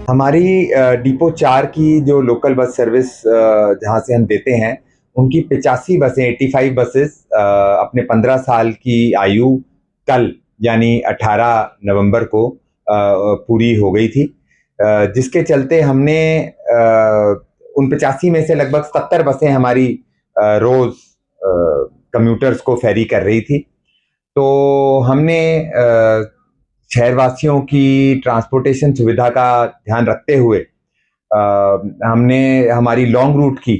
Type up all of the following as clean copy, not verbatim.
हमारी डिपो 4 की जो लोकल बस सर्विस जहाँ से हम देते हैं, उनकी 85 बसें 85 बसेस अपने 15 साल की आयु कल यानी 18 नवंबर को पूरी हो गई थी। जिसके चलते हमने उन 85 में से लगभग 70 बसें हमारी रोज कम्यूटर्स को फेरी कर रही थी। तो हमने शहरवासियों की ट्रांसपोर्टेशन सुविधा का ध्यान रखते हुए हमने हमारी लॉन्ग रूट की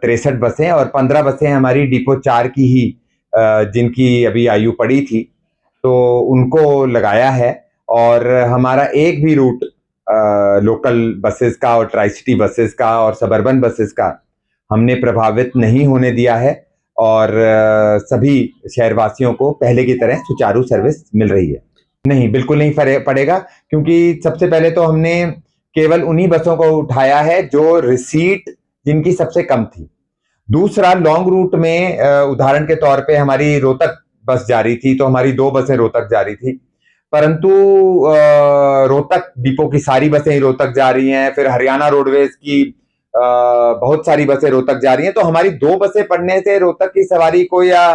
63 बसें और 15 बसें हमारी डिपो 4 की ही जिनकी अभी आयु पड़ी थी, तो उनको लगाया है। और हमारा एक भी रूट लोकल बसेस का और ट्राई सिटी बसेस का और सबर्बन बसेस का हमने प्रभावित नहीं होने दिया है और सभी शहरवासियों को पहले की तरह सुचारू सर्विस मिल रही है। नहीं, बिल्कुल नहीं पड़ेगा, क्योंकि सबसे पहले तो हमने केवल उन्हीं बसों को उठाया है जो रिसीट जिनकी सबसे कम थी। दूसरा, लॉन्ग रूट में उदाहरण के तौर पे हमारी रोहतक बस जा रही थी, तो हमारी 2 बसें रोहतक जा रही थी, परंतु रोहतक डिपो की सारी बसें ही रोहतक जा रही हैं। फिर हरियाणा रोडवेज की बहुत सारी बसें रोहतक जा रही हैं, तो हमारी 2 बसें पड़ने से रोहतक की सवारी को या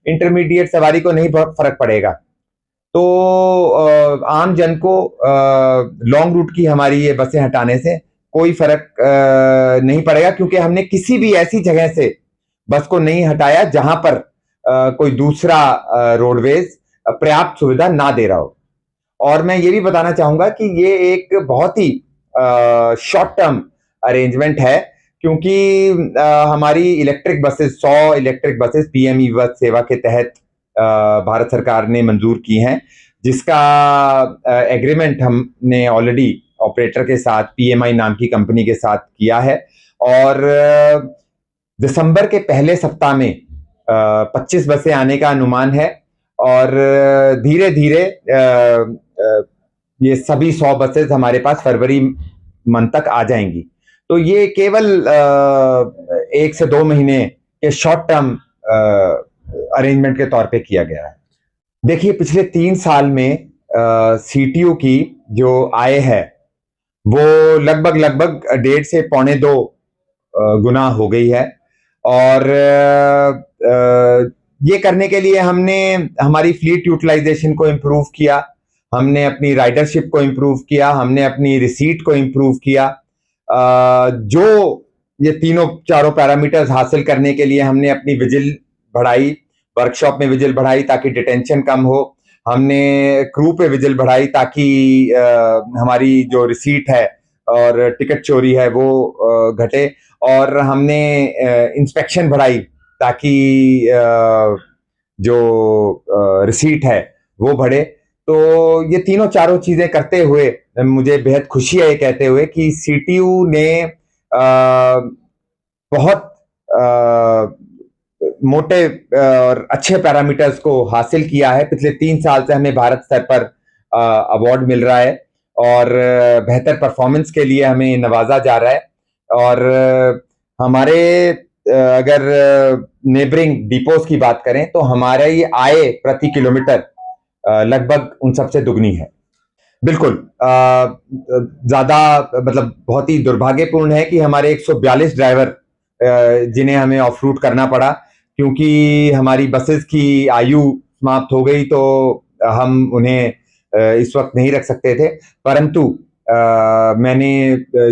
इंटरमीडिएट सवारी को नहीं फर्क पड़ेगा। तो आम जन को लॉन्ग रूट की हमारी ये बसें हटाने से कोई फर्क नहीं पड़ेगा, क्योंकि हमने किसी भी ऐसी जगह से बस को नहीं हटाया जहां पर कोई दूसरा रोडवेज पर्याप्त सुविधा ना दे रहा हो। और मैं ये भी बताना चाहूंगा कि ये एक बहुत ही शॉर्ट टर्म अरेंजमेंट है, क्योंकि हमारी electric buses 100 electric buses PME बस सेवा के तहत भारत सरकार ने मंजूर की हैं, जिसका एग्रीमेंट हमने ऑलरेडी ऑपरेटर के साथ पीएमआई नाम की कंपनी के साथ किया है। और दिसंबर के पहले सप्ताह में 25 बसें आने का अनुमान है और धीरे धीरे ये सभी 100 बसेस हमारे पास फरवरी मंथ तक आ जाएंगी। तो ये केवल 1 से 2 महीने के शॉर्ट टर्म अरेंजमेंट के तौर पे किया गया है। देखिए, पिछले 3 साल में सीटीयू की जो आय है वो लगभग 1.5 से 1.25 गुना हो गई है। और ये करने के लिए हमने हमारी फ्लीट यूटिलाइजेशन को इम्प्रूव किया, हमने अपनी राइडरशिप को इम्प्रूव किया, हमने अपनी रिसीट को इम्प्रूव किया। जो ये तीनों चारों पैरामीटर्स हासिल करने के लिए हमने अपनी विजिल बढ़ाई, वर्कशॉप में विजिल बढ़ाई ताकि डिटेंशन कम हो, हमने क्रू पे विजिल बढ़ाई ताकि हमारी जो रिसीट है और टिकट चोरी है वो घटे, और हमने इंस्पेक्शन बढ़ाई ताकि जो रिसीट है वो बढ़े। तो ये तीनों चारों चीजें करते हुए मुझे बेहद खुशी है ये कहते हुए कि सीटीयू ने बहुत मोटे और अच्छे पैरामीटर्स को हासिल किया है। पिछले 3 साल से हमें भारत स्तर पर अवार्ड मिल रहा है और बेहतर परफॉर्मेंस के लिए हमें नवाजा जा रहा है। और हमारे अगर नेबरिंग डिपोज की बात करें तो हमारी आय प्रति किलोमीटर लगभग उन सबसे दुगनी है। बिल्कुल, ज्यादा मतलब बहुत ही दुर्भाग्यपूर्ण है कि हमारे 142 ड्राइवर जिन्हें हमें ऑफ रूट करना पड़ा, क्योंकि हमारी बसेस की आयु समाप्त हो गई, तो हम उन्हें इस वक्त नहीं रख सकते थे। परंतु मैंने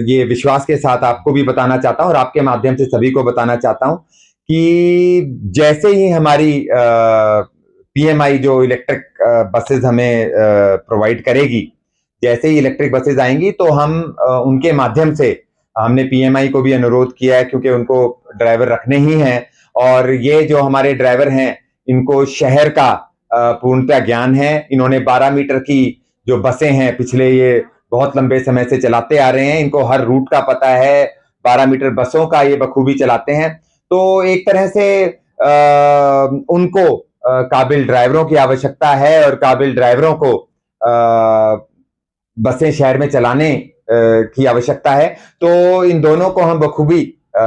ये विश्वास के साथ आपको भी बताना चाहता हूं और आपके माध्यम से सभी को बताना चाहता हूं कि जैसे ही हमारी पीएमआई जो इलेक्ट्रिक बसेस हमें प्रोवाइड करेगी, जैसे ही इलेक्ट्रिक बसेस आएंगी तो हम उनके माध्यम से, हमने पीएमआई को भी अनुरोध किया है क्योंकि उनको ड्राइवर रखने ही हैं, और ये जो हमारे ड्राइवर हैं इनको शहर का पूर्णतः ज्ञान है। इन्होंने 12 मीटर की जो बसें हैं पिछले ये बहुत लंबे समय से चलाते आ रहे हैं, इनको हर रूट का पता है, 12 मीटर बसों का ये बखूबी चलाते हैं। तो एक तरह से उनको काबिल ड्राइवरों की आवश्यकता है और काबिल ड्राइवरों को बसें शहर में चलाने की आवश्यकता है। तो इन दोनों को हम बखूबी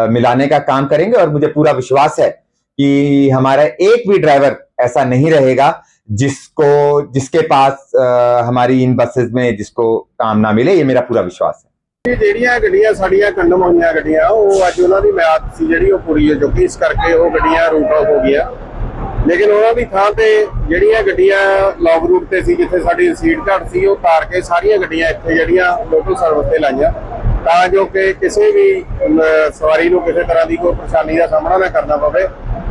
मिलाने का काम करेंगे और मुझे पूरा विश्वास है कि हमारा एक भी ड्राइवर ऐसा नहीं रहेगा जिसको जिसके पास हमारी इन बसेस में जिसको काम ना मिले, ये मेरा पूरा विश्वास है। ਜਿਹੜੀਆਂ ਗੱਡੀਆਂ ਸਾਡੀਆਂ ਕੰਡਮ ਹੋਈਆਂ ਗੱਡੀਆਂ ਉਹ ਅੱਜ ਉਹਨਾਂ ਦੀ ਮਿਆਦ ਸੀ ਜਿਹੜੀ ਉਹ ਪੂਰੀ ਹੋ ਚੁੱਕੀ, ਇਸ ਕਰਕੇ ਉਹ ਗੱਡੀਆਂ ਰੂਟ ਆਫ ਹੋ ਗਈਆਂ। ਲੇਕਿਨ ਉਹਨਾਂ ਦੀ ਥਾਂ ਤੇ ਜਿਹੜੀਆਂ ਗੱਡੀਆਂ ਲੌਂਗ ਰੂਟ ਤੇ ਸੀ, ਜਿੱਥੇ ਸਾਡੀ ਸੀਟ ਘੱਟ ਸੀ, ਉਹ ਤਾਰ ਕੇ ਸਾਰੀਆਂ ਗੱਡੀਆਂ ਇੱਥੇ ਜਿਹੜੀਆਂ ਲੋਕਲ ਸਰਵਿਸ ਤੇ ਲਾਈਆਂ, ਤਾਂ ਜੋ ਕਿ ਕਿਸੇ ਵੀ ਸਵਾਰੀ ਨੂੰ ਕਿਸੇ ਤਰ੍ਹਾਂ ਦੀ ਕੋਈ ਪਰੇਸ਼ਾਨੀ ਦਾ ਸਾਹਮਣਾ ਨਾ ਕਰਨਾ ਪਵੇ।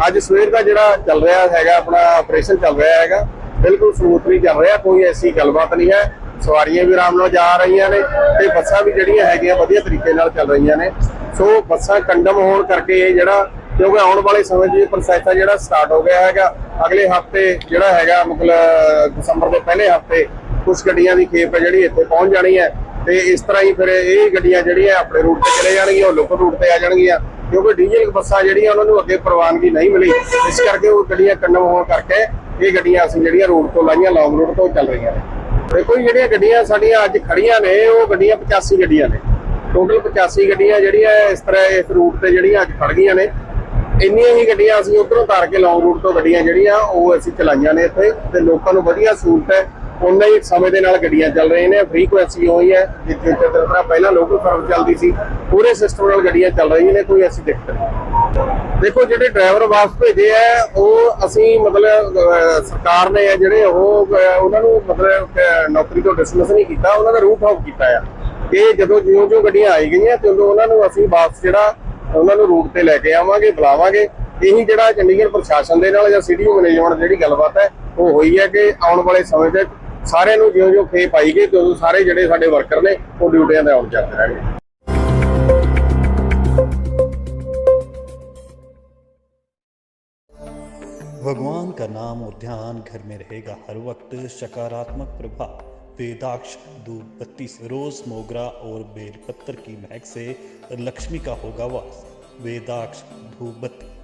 ਅੱਜ ਸਵੇਰ ਦਾ ਜਿਹੜਾ ਚੱਲ ਰਿਹਾ ਹੈਗਾ ਆਪਣਾ ਆਪਰੇਸ਼ਨ ਚੱਲ ਰਿਹਾ ਹੈਗਾ, ਬਿਲਕੁਲ ਸਮੂਥਲੀ ਚੱਲ ਰਿਹਾ, ਕੋਈ ਐਸੀ ਗੱਲਬਾਤ ਨਹੀਂ ਹੈ। ਸਵਾਰੀਆਂ ਵੀ ਆਰਾਮ ਨਾਲ ਜਾ ਰਹੀਆਂ ਨੇ ਤੇ ਬੱਸਾਂ ਵੀ ਜਿਹੜੀਆਂ ਹੈਗੀਆਂ ਵਧੀਆ ਤਰੀਕੇ ਨਾਲ ਚੱਲ ਰਹੀਆਂ ਨੇ। ਸੋ ਬੱਸਾਂ ਕੰਡਮ ਹੋਣ ਕਰਕੇ ਇਹ ਜਿਹੜਾ, ਕਿਉਂਕਿ ਆਉਣ ਵਾਲੇ ਸਮੇਂ 'ਚ ਇਹ ਪ੍ਰੋਸੈਸ ਜਿਹੜਾ ਸਟਾਰਟ ਹੋ ਗਿਆ ਹੈਗਾ, ਅਗਲੇ ਹਫਤੇ ਜਿਹੜਾ ਹੈਗਾ ਮਤਲਬ ਦਸੰਬਰ ਦੇ ਪਹਿਲੇ ਹਫਤੇ ਕੁਝ ਗੱਡੀਆਂ ਦੀ ਖੇਪ ਹੈ ਜਿਹੜੀ ਇੱਥੇ ਪਹੁੰਚ ਜਾਣੀ ਹੈ। ਤੇ ਇਸ ਤਰ੍ਹਾਂ ਹੀ ਫਿਰ ਇਹ ਗੱਡੀਆਂ ਜਿਹੜੀਆਂ ਆਪਣੇ ਰੂਟ ਤੇ ਚਲੇ ਜਾਣਗੀਆਂ, ਉਹ ਲੋਕਲ ਰੂਟ ਤੇ ਆ ਜਾਣਗੀਆਂ, ਕਿਉਂਕਿ ਡੀਜ਼ਲ ਬੱਸਾਂ ਜਿਹੜੀਆਂ ਉਹਨਾਂ ਨੂੰ ਅੱਗੇ ਪ੍ਰਵਾਨਗੀ ਨਹੀਂ ਮਿਲੀ, ਇਸ ਕਰਕੇ ਉਹ ਗੱਡੀਆਂ ਕੰਡਮ ਹੋਣ ਕਰਕੇ ਇਹ ਗੱਡੀਆਂ ਅਸੀਂ ਜਿਹੜੀਆਂ ਰੂਟ ਤੋਂ ਲਾਈਆਂ, ਲੌਂਗ ਰੂਟ ਤੋਂ ਚੱਲ ਰਹੀਆਂ ਨੇ। ਦੇਖੋ ਜਿਹੜੀਆਂ ਗੱਡੀਆਂ ਸਾਡੀਆਂ ਅੱਜ ਖੜੀਆਂ ਨੇ, ਉਹ ਗੱਡੀਆਂ 85 ਗੱਡੀਆਂ ਨੇ, ਟੋਟਲ 85 ਗੱਡੀਆਂ ਜਿਹੜੀਆਂ ਇਸ ਤਰ੍ਹਾਂ ਇਸ ਰੂਟ ਤੇ ਜਿਹੜੀਆਂ ਅੱਜ ਖੜ ਗਈਆਂ ਨੇ। ਇੰਨੀਆਂ ਹੀ ਗੱਡੀਆਂ ਅਸੀਂ ਉੱਧਰੋਂ ਤਾਰ ਕੇ ਲੌਂਗ ਰੂਟ ਤੋਂ ਗੱਡੀਆਂ ਜਿਹੜੀਆਂ ਉਹ ਅਸੀਂ ਚਲਾਈਆਂ ਨੇ ਇੱਥੇ, ਤੇ ਲੋਕਾਂ ਨੂੰ ਵਧੀਆ ਸਹੂਲਤ ਹੈ। ਉਹਨਾਂ ਹੀ ਸਮੇਂ ਦੇ ਨਾਲ ਗੱਡੀਆਂ ਚੱਲ ਰਹੀਆਂ ਨੇ, ਫ੍ਰੀਕੁਐਂਸੀ ਹੋਈ ਹੈ, ਜਿੱਥੇ ਤਰ੍ਹਾਂ ਪਹਿਲਾਂ ਲੋਕਲ ਸਰਵਿਸ ਚੱਲਦੀ ਸੀ, ਪੂਰੇ ਸਿਸਟਮ ਨਾਲ ਗੱਡੀਆਂ ਚੱਲ ਰਹੀਆਂ ਨੇ, ਕੋਈ ਐਸੀ ਦਿੱਕਤ ਨਹੀਂ। ਦੇਖੋ ਜਿਹੜੇ ਡਰਾਈਵਰ ਵਾਪਸ ਭੇਜੇ ਆ, ਉਹ ਅਸੀਂ ਮਤਲਬ ਸਰਕਾਰ ਨੇ ਜਿਹੜੇ ਉਹ ਉਹਨਾਂ ਨੂੰ ਮਤਲਬ ਨੌਕਰੀ ਤੋਂ ਡਿਸਮਿਸ ਨਹੀਂ ਕੀਤਾ, ਉਹਨਾਂ ਦਾ ਰੂਟ ਆਫ ਕੀਤਾ ਆ ਕਿ ਜਦੋਂ ਜਿਉਂ ਗੱਡੀਆਂ ਆਈ ਗਈਆਂ ਤੇ ਉਦੋਂ ਉਹਨਾਂ ਨੂੰ ਅਸੀਂ ਵਾਪਸ ਜਿਹੜਾ ਉਹਨਾਂ ਨੂੰ ਰੂਟ ਤੇ ਲੈ ਕੇ ਆਵਾਂਗੇ, ਬੁਲਾਵਾਂਗੇ। ਇਹੀ ਜਿਹੜਾ ਚੰਡੀਗੜ੍ਹ ਪ੍ਰਸ਼ਾਸਨ ਦੇ ਨਾਲ ਜਾਂ ਸਿਟੀ ਮੈਨੇਜਮੈਂਟ ਜਿਹੜੀ ਗੱਲਬਾਤ ਹੈ ਉਹ ਹੋਈ ਹੈ ਕਿ ਆਉਣ ਵਾਲੇ ਸਮੇਂ 'ਚ ਸਾਰਿਆਂ ਨੂੰ ਜਿਉਂ ਖੇਪ ਆਈ ਗਈ ਤੇ ਉਦੋਂ ਸਾਰੇ ਜਿਹੜੇ ਸਾਡੇ ਵਰਕਰ ਨੇ ਉਹ ਡਿਊਟੀਆਂ ਤੇ ਆਉਣ ਜਾਂਦੇ ਰਹਿਣਗੇ। भगवान का नाम और ध्यान घर में रहेगा हर वक्त, सकारात्मक प्रभाव। वेदाक्ष धूप बत्ती से रोज मोगरा और बेलपत्र की महक से लक्ष्मी का होगा वास। वेदाक्ष धूप बत्ती।